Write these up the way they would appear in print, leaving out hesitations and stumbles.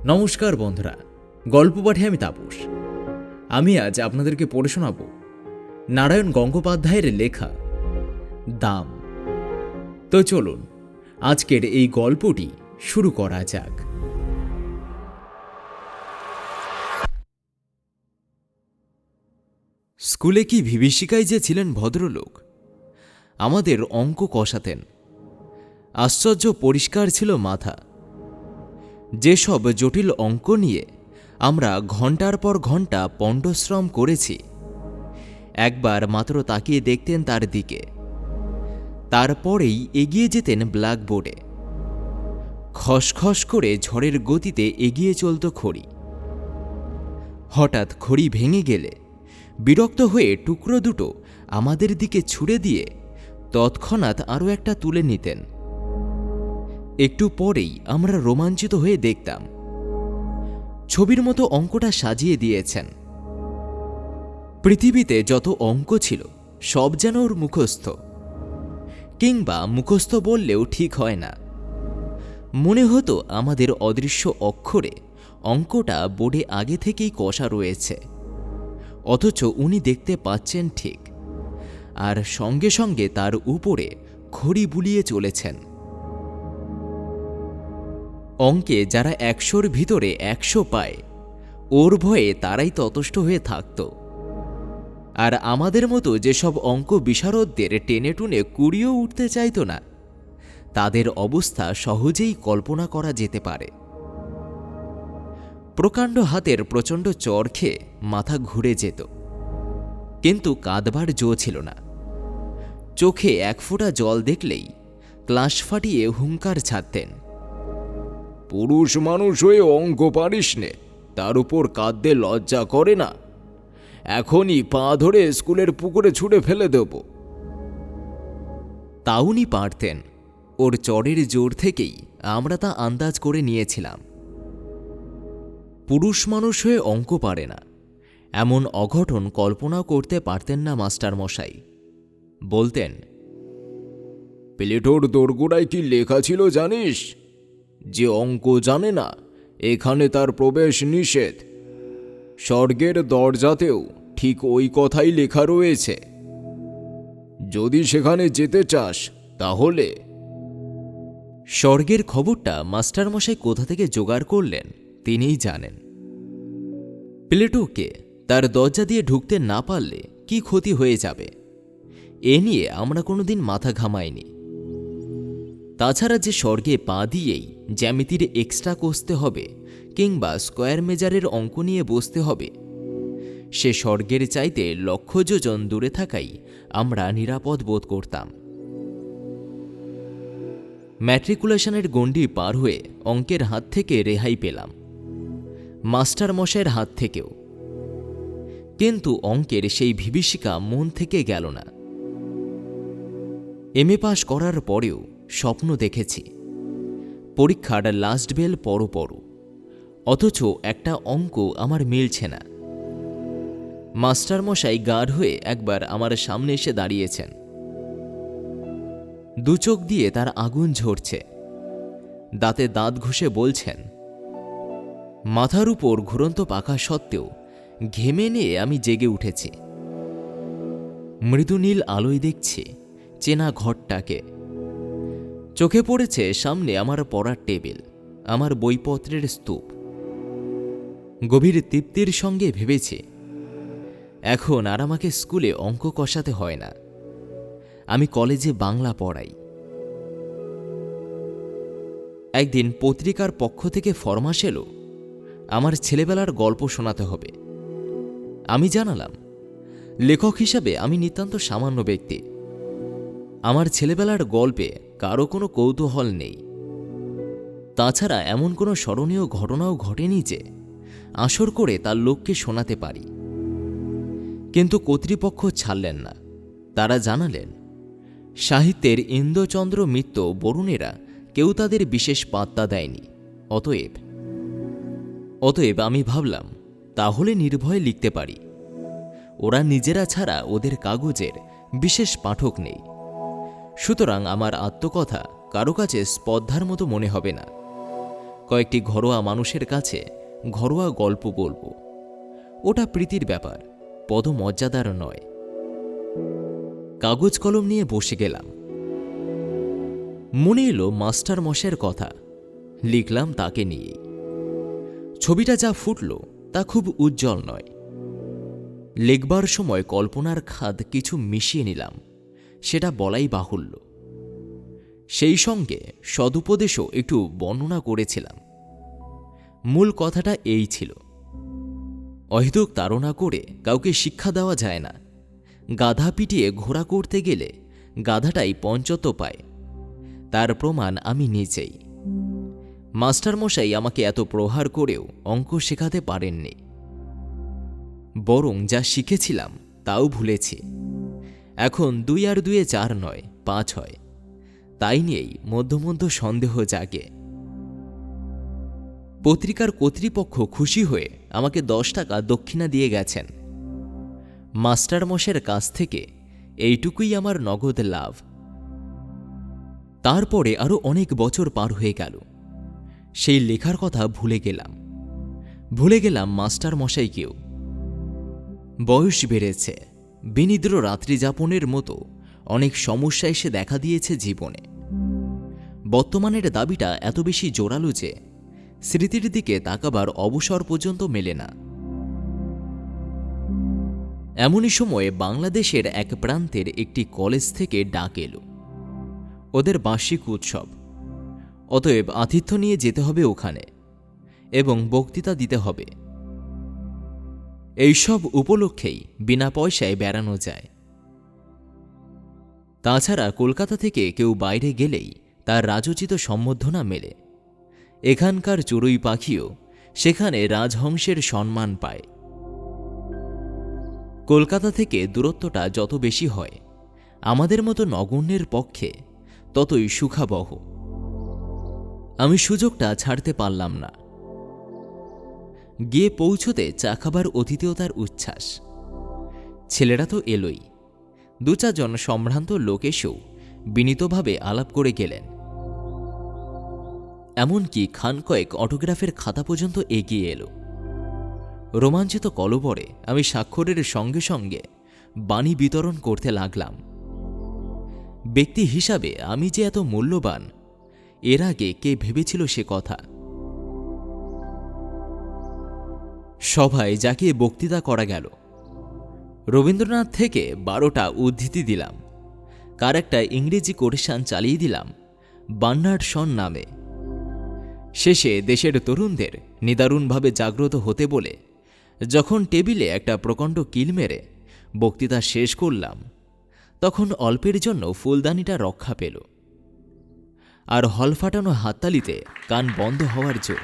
নমস্কার বন্ধুরা, গল্প পাঠে আমি তাপস। আমি আজ আপনাদেরকে পড়ে শোনাব নারায়ণ গঙ্গোপাধ্যায়ের লেখা দাম। তো চলুন আজকের এই গল্পটি শুরু করা যাক। স্কুলে কি বিভীষিকায় যে ছিলেন ভদ্রলোক। আমাদের অঙ্ক কষাতেন। আশ্চর্য পরিষ্কার ছিল মাথা। যেসব জটিল অঙ্ক নিয়ে আমরা ঘন্টার পর ঘন্টা পণ্ডশ্রম করেছি, একবার মাত্র তাকিয়ে দেখতেন তার দিকে, তারপরেই এগিয়ে যেতেন ব্ল্যাকবোর্ডে। খসখস করে ঝড়ের গতিতে এগিয়ে চলত খড়ি। হঠাৎ খড়ি ভেঙে গেলে বিরক্ত হয়ে টুকরো দুটো আমাদের দিকে ছুঁড়ে দিয়ে তৎক্ষণাৎ আরও একটা তুলে নিতেন। একটু পরেই আমরা রোমাঞ্চিত হয়ে দেখতাম ছবির মতো অঙ্কটা সাজিয়ে দিয়েছেন। পৃথিবীতে যত অঙ্ক ছিল সব যেন ওর মুখস্থ, কিংবা মুখস্থ বললেও ঠিক হয় না। মনে হতো আমাদের অদৃশ্য অক্ষরে অঙ্কটা বোর্ডে আগে থেকেই কষা রয়েছে, অথচ উনি দেখতে পাচ্ছেন ঠিক, আর সঙ্গে সঙ্গে তার উপরে খড়ি বুলিয়ে চলেছেন। অঙ্কে যারা ১০০-র ভিতরে ১০০ পায়, ওর ভয়ে তারাই ততষ্ট হয়ে থাকত। আর আমাদের মতো যেসব অঙ্ক বিশারদদের টেনে টুনে কুড়িয়েও উঠতে চাইত না, তাদের অবস্থা সহজেই কল্পনা করা যেতে পারে। প্রকাণ্ড হাতের প্রচণ্ড চড় খেয়ে মাথা ঘুরে যেত, কিন্তু কাঁদবার জো ছিল না। চোখে এক ফোঁটা জল দেখলেই ক্লাস ফাটিয়ে হুঙ্কার ছাড়তেন, পুরুষ মানুষ হয়ে অঙ্ক পারিস নে, তার উপর কাঁদতে লজ্জা করে না? এখনই পা ধরে স্কুলের পুকুরে ছুঁড়ে ফেলে দেব। তাউনি পারতেন। ওর চড়ের জোর থেকেই আমরা তা আন্দাজ করে নিয়েছিলাম। পুরুষ মানুষ হয়ে অঙ্ক পারে না, এমন অঘটন কল্পনাও করতে পারতেন না মাস্টার মশাই। বলতেন, প্লেটোর দোরগোড়ায় কি লেখা ছিল জানিস? যে অঙ্ক জানে না, এখানে তার প্রবেশ নিষেধ। স্বর্গের দরজাতেও ঠিক ওই কথাই লেখা রয়েছে। যদি সেখানে যেতে চাস তাহলে। স্বর্গের খবরটা মাস্টারমশাই কোথা থেকে জোগাড় করলেন তিনিই জানেন। প্লেটোকে তার দরজা দিয়ে ঢুকতে না পারলে কি ক্ষতি হয়ে যাবে, এ নিয়ে আমরা কোনোদিন মাথা ঘামাইনি। তাছাড়া যে স্বর্গে পা দিয়েই জ্যামিতির এক্সট্রা কষতে হবে কিংবা স্কোয়ার মেজারের অঙ্ক নিয়ে বসতে হবে, সে স্বর্গের চাইতে লক্ষ যোজন দূরে থাকাই আমরা নিরাপদ বোধ করতাম। ম্যাট্রিকুলেশনের গণ্ডি পার হয়ে অঙ্কের হাত থেকে রেহাই পেলাম, মাস্টার মশাইয়ের হাত থেকেও। কিন্তু অঙ্কের সেই বিভীষিকা মন থেকে গেল না। এমএ পাশ করার পরেও স্বপ্ন দেখেছি পরীক্ষার লাস্ট বেল পড়ো, অথচ একটা অঙ্ক আমার মিলছে না। মাস্টারমশাই গার্ড হয়ে একবার আমার সামনে এসে দাঁড়িয়েছেন। দু চোখ দিয়ে তার আগুন ঝরছে, দাঁতে দাঁত ঘষে বলছেন, মাথার উপর ঘুরন্ত পাখা সত্ত্বেও ঘেমে নিয়ে আমি জেগে উঠেছি। মৃদু নীল আলোয় দেখছি চেনা ঘরটাকে। চোখে পড়েছে সামনে আমার পড়ার টেবিল, আমার বইপত্রের স্তূপ। গভীর তৃপ্তির সঙ্গে ভেবেছি, এখন আর আমাকে স্কুলে অঙ্ক কষাতে হয় না, আমি কলেজে বাংলা পড়াই। একদিন পত্রিকার পক্ষ থেকে ফরমাশ এলো আমার ছেলেবেলার গল্প শোনাতে হবে। আমি জানালাম, লেখক হিসাবে আমি নিতান্ত সামান্য ব্যক্তি, আমার ছেলেবেলার গল্পে কারো কোনো কৌতূহল নেই। তাছাড়া এমন কোনো স্মরণীয় ঘটনাও ঘটেনি যে আসর করে তার লোককে শোনাতে পারি। কিন্তু কর্তৃপক্ষ ছাড়লেন না। তারা জানালেন, সাহিত্যের ইন্দ্রচন্দ্র মিত্র বরুণেরা কেউ তাদের বিশেষ পাত্তা দেয়নি। অতএব আমি ভাবলাম, তাহলে নির্ভয়ে লিখতে পারি। ওরা নিজেরা ছাড়া ওদের কাগজের বিশেষ পাঠক নেই, সুতরাং আমার আত্মকথা কারো কাছে স্পর্ধার মতো মনে হবে না। কয়েকটি ঘরোয়া মানুষের কাছে ঘরোয়া গল্প বলবো। ওটা প্রীতির ব্যাপার, পদমর্যাদার নয়। কাগজ কলম নিয়ে বসে গেলাম। মনে এলো মাস্টার মশাইয়ের কথা, লিখলাম তাকে নিয়েই। ছবিটা যা ফুটল তা খুব উজ্জ্বল নয়। লিখবার সময় কল্পনার খাদ কিছু মিশিয়ে নিলাম, সেটা বলাই বাহুল্য। সেই সঙ্গে সদুপদেশও একটু বর্ণনা করেছিলাম। মূল কথাটা এই ছিল, অহেতুক তাড়না করে কাউকে শিক্ষা দেওয়া যায় না। গাধা পিটিয়ে ঘোড়া করতে গেলে গাধাটাই পঞ্চত্ব পায়, তার প্রমাণ আমি নিজেই। মাস্টারমশাই আমাকে এত প্রহার করেও অঙ্ক শেখাতে পারেননি, বরং যা শিখেছিলাম তাও ভুলেছি। এখন 2 আর 2 4 নয়, 5 হয়। তাই নিয়েই মধ্য মধ্য সন্দেহ জাগে। পত্রিকার কর্তৃপক্ষ খুশি হয়ে আমাকে 10 টাকা দক্ষিণা দিয়ে গেছেন। মাস্টারমশাইয়ের কাছ থেকে এইটুকুই আমার নগদ লাভ। তারপরে আরও অনেক বছর পার হয়ে গেল। সেই লেখার কথা ভুলে গেলাম মাস্টারমশাইকেও। বয়স বেড়েছে, বিনিদ্র রাত্রি যাপনের মতো অনেক সমস্যা এসে দেখা দিয়েছে জীবনে। বর্তমানের দাবিটা এত বেশি জোরালো যে স্মৃতির দিকে তাকাবার অবসর পর্যন্ত মেলে না। এমনই সময়ে বাংলাদেশের এক প্রান্তের একটি কলেজ থেকে ডাক এলো, ওদের বার্ষিক উৎসব, অতএব আতিথ্য নিয়ে যেতে হবে ওখানে এবং বক্তৃতা দিতে হবে। এইসব উপলক্ষেই বিনা পয়সায় বেড়ানো যায়। তাছাড়া কলকাতা থেকে কেউ বাইরে গেলেই তার রাজোচিত সম্বর্ধনা মেলে। এখানকার চড়ুই পাখিও সেখানে রাজহংসের সম্মান পায়। কলকাতা থেকে দূরত্বটা যত বেশি হয়, আমাদের মতো নগণ্যের পক্ষে ততই সুখাবহ। আমি সুযোগটা ছাড়তে পারলাম না। গিয়ে পৌঁছতে চা খাবার অতিথিয়তার উচ্ছ্বাস। ছেলেরা তো এলোই, 2-4 জন সম্ভ্রান্ত লোক এসেও বিনীতভাবে আলাপ করে গেলেন। এমনকি খান কয়েক অটোগ্রাফের খাতা পর্যন্ত এগিয়ে এলো। রোমাঞ্চিত কলবরে আমি স্বাক্ষরের সঙ্গে সঙ্গে বাণী বিতরণ করতে লাগলাম। ব্যক্তি হিসাবে আমি যে এত মূল্যবান, এর আগে কে ভেবেছিল সে কথা। সভায় যাকে বক্তৃতা করা গেল, রবীন্দ্রনাথ থেকে 12টা উদ্ধৃতি দিলাম, কার একটা ইংরেজি কোটেশন চালিয়ে দিলাম বার্নার্ড শন নামে। শেষে দেশের তরুণদের নিদারুণভাবে জাগ্রত হতে বলে যখন টেবিলে একটা প্রকাণ্ড কিল মেরে বক্তৃতা শেষ করলাম, তখন অল্পের জন্য ফুলদানিটা রক্ষা পেল। আর হল ফাটানো হাততালিতে কান বন্ধ হওয়ার জো।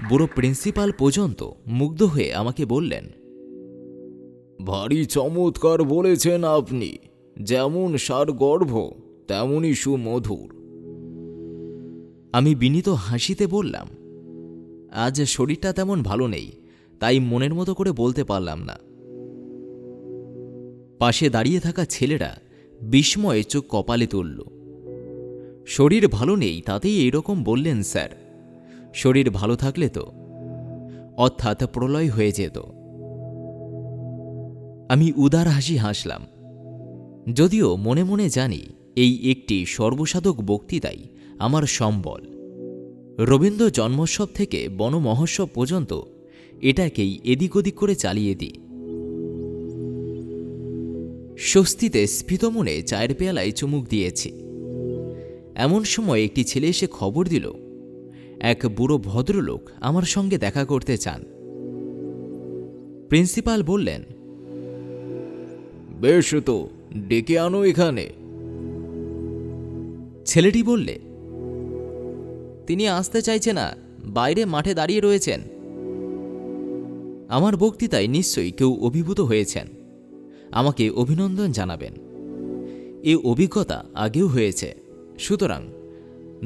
বুড়ো প্রিন্সিপাল পর্যন্ত মুগ্ধ হয়ে আমাকে বললেন, ভারী চমৎকার বলেছেন আপনি, যেমন সারগর্ভ তেমনই সুমধুর। আমি বিনীত হাসিতে বললাম, আজ শরীরটা তেমন ভালো নেই, তাই মনের মতো করে বলতে পারলাম না। পাশে দাঁড়িয়ে থাকা ছেলেরা বিস্ময়ে চোখ কপালে তুলল। শরীর ভালো নেই তাতেই এইরকম বললেন স্যার? শরীর ভালো থাকলে তো, অর্থাৎ প্রলয় হয়ে যেত। আমি উদার হাসি হাসলাম, যদিও মনে মনে জানি এই একটি সর্বসাধক বক্তৃতাই আমার সম্বল। রবীন্দ্র জন্মোৎসব থেকে বনমহোৎসব পর্যন্ত এটাকেই এদিক ওদিক করে চালিয়ে দিই। স্বস্তিতে স্ফীত মনে চায়ের পেয়ালায় চুমুক দিয়েছি। এমন সময় একটি ছেলে এসে খবর দিল, এক বুড়ো ভদ্রলোক আমার সঙ্গে দেখা করতে চান। প্রিন্সিপাল বললেন, বেশ তো, ডেকে আনো এখানে। ছেলেটি বললে, তিনি আসতে চাইছে না, বাইরে মাঠে দাঁড়িয়ে রয়েছেন। আমার বক্তৃতায় নিশ্চয়ই কেউ অভিভূত হয়েছেন, আমাকে অভিনন্দন জানাবেন। এ অভিজ্ঞতা আগেও হয়েছে, সুতরাং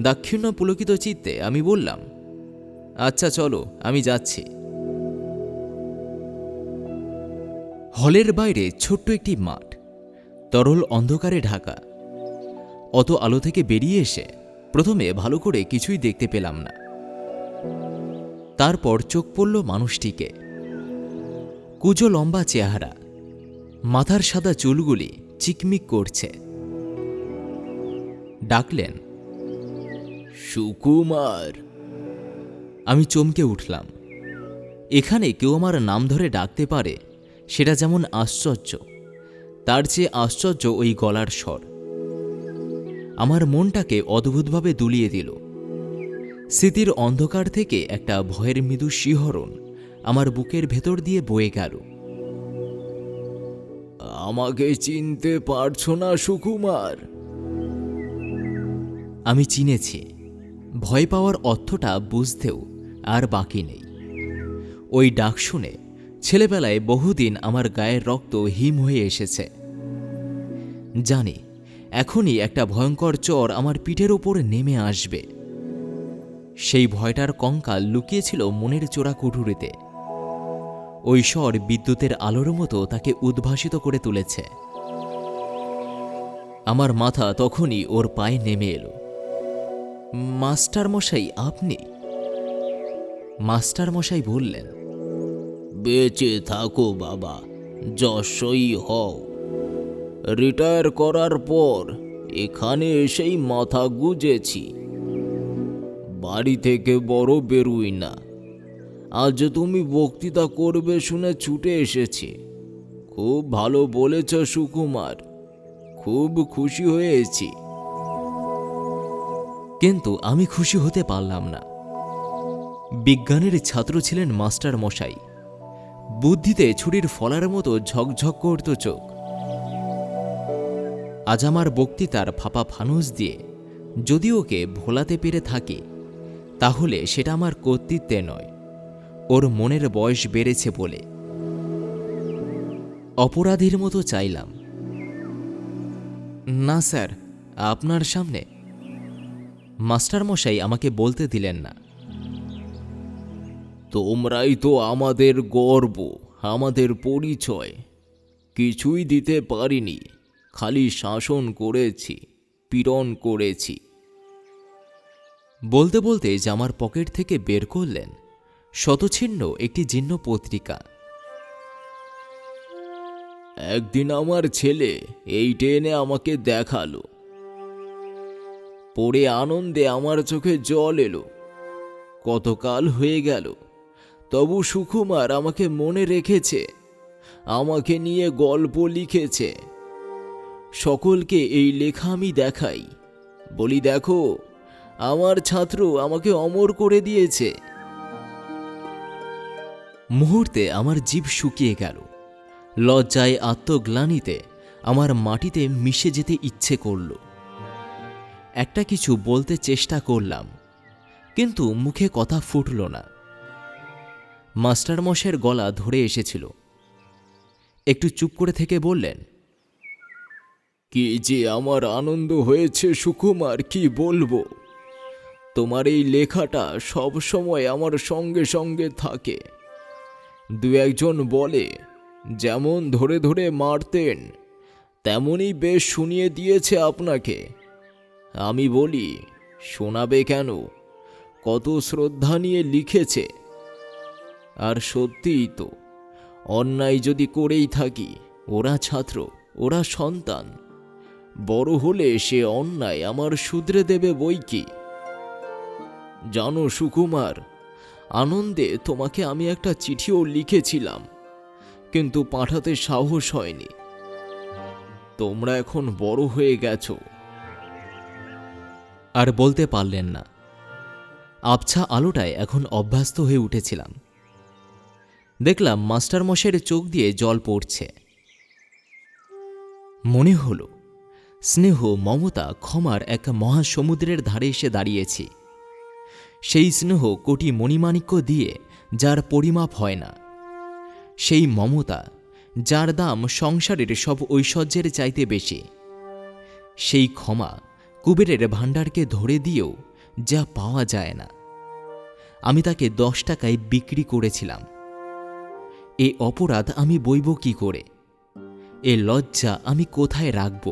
দাক্ষিণ্য পুলকিত চিত্তে আমি বললাম, আচ্ছা চলো, আমি যাচ্ছি। হলের বাইরে ছোট্ট একটি মাঠ, তরল অন্ধকারে ঢাকা। অত আলো থেকে বেরিয়ে এসে প্রথমে ভালো করে কিছুই দেখতে পেলাম না। তারপর চোখ পড়ল মানুষটিকে। কুঁজো লম্বা চেহারা, মাথার সাদা চুলগুলি চিকমিক করছে। ডাকলেন, সুকুমার। আমি চমকে উঠলাম। এখানে কেউ আমার নাম ধরে ডাকতে পারে, সেটা যেমন আশ্চর্য, তার চেয়ে আশ্চর্য ওই গলার স্বর। আমার মনটাকে অদ্ভুতভাবে দুলিয়ে দিল। স্মৃতির অন্ধকার থেকে একটা ভয়ের মৃদু শিহরণ আমার বুকের ভেতর দিয়ে বয়ে গেল। আমাকে চিনতে পারছো না সুকুমার? আমি চিনেছি। ভয় পাওয়ার অর্থটা বুঝতেও আর বাকি নেই। ওই ডাক শুনে ছেলেবেলায় বহুদিন আমার গায়ের রক্ত হিম হয়ে এসেছে। জানি এখনই একটা ভয়ঙ্কর চর আমার পিঠের ওপর নেমে আসবে। সেই ভয়টার কঙ্কাল লুকিয়েছিল মনের চোরা কুঠুরিতে। ওই স্বর বিদ্যুতের আলোর মতো তাকে উদ্ভাসিত করে তুলেছে। আমার মাথা তখনই ওর পায়ে নেমে এলো। মাস্টার মশাই, আপনি? মাস্টার মশাই বললেন, বেঁচে থাকো বাবা, যশস্বী হও। রিটায়ার করার পর এখানে এসেই মাথা গুজেছি, বাড়ি থেকে বড় বেরুই না। আজ তুমি বক্তৃতা করবে শুনে ছুটে এসেছি। খুব ভালো বলেছ সুকুমার, খুব খুশি হয়েছি। কিন্তু আমি খুশি হতে পারলাম না। বিজ্ঞানের ছাত্র ছিলেন মাস্টার মশাই। বুদ্ধিতে ছুরির ফলার মতো ঝকঝক করত চোখ। আজ আমার বক্তৃতার ফাঁপা ফানুস দিয়ে যদি ওকে ভোলাতে পেরে থাকি, তাহলে সেটা আমার কর্তৃত্বে নয়, ওর মনের বয়স বেড়েছে বলে। অপরাধীর মতো চাইলাম, না স্যার, আপনার সামনে। মাস্টার মশাই আমাকে বলতে দিলেন না। তোমরাই তো আমাদের গর্ব, আমাদের পরিচয়। কিছুই দিতে পারিনি, খালি শাসন করেছি, পীড়ন করেছি। বলতে বলতে জামার পকেট থেকে বের করলেন শতছিন্ন একটি জীর্ণ পত্রিকা। একদিন আমার ছেলে এইটা এনে আমাকে দেখালো। পড়ে আনন্দে আমার চোখে জল এলো। কতকাল হয়ে গেল, তবু সুকুমার আমাকে মনে রেখেছে, আমাকে নিয়ে গল্প লিখেছে। সকলকে এই লেখা আমি দেখাই, বলি দেখো আমার ছাত্র আমাকে অমর করে দিয়েছে। মুহূর্তে আমার জিভ শুকিয়ে গেল। লজ্জায়, আত্মগ্লানিতে আমার মাটিতে মিশে যেতে ইচ্ছে করল। একটা কিছু বলতে চেষ্টা করলাম, কিন্তু মুখে কথা ফুটল না। মাস্টারমশাইয়ের গলা ধরে এসেছিল। একটু চুপ করে থেকে বললেন, কি যে আমার আনন্দ হয়েছে সুকুমার, কি বলবো। তোমার এই লেখাটা সব সময় আমার সঙ্গে সঙ্গে থাকে। দু একজন বলে, যেমন ধরে ধরে মারতেন তেমনই বেশ শুনিয়ে দিয়েছে আপনাকে। আমি বলি, শোনাবে কেন, কত শ্রদ্ধা নিয়ে লিখেছে। আর সত্যিই তো, অন্যায় যদি করেই থাকি, ওরা ছাত্র, ওরা সন্তান, বড় হলে সে অন্যায় আমার শুধরে দেবে বই কি। জানো সুকুমার, আনন্দে তোমাকে আমি একটা চিঠিও লিখেছিলাম, কিন্তু পাঠাতে সাহস হয়নি। তোমরা এখন বড় হয়ে গেছো। আর বলতে পারলেন না। আবছা আলোটায় এখন অভ্যস্ত হয়ে উঠেছিলাম। দেখলাম মাস্টারমশাইয়ের চোখ দিয়ে জল পড়ছে। মনে হল স্নেহ, মমতা, ক্ষমার এক মহাসমুদ্রের ধারে এসে দাঁড়িয়েছি। সেই স্নেহ কোটি মণিমাণিক্য দিয়ে যার পরিমাপ হয় না, সেই মমতা যার দাম সংসারের সব ঐশ্বর্যের চাইতে বেশি, সেই ক্ষমা কুবেরের ভাণ্ডারকে ধরে দিয়েও যা পাওয়া যায় না। আমি তাকে 10 টাকায় বিক্রি করেছিলাম। এ অপরাধ আমি বইব কি করে? এ লজ্জা আমি কোথায় রাখব?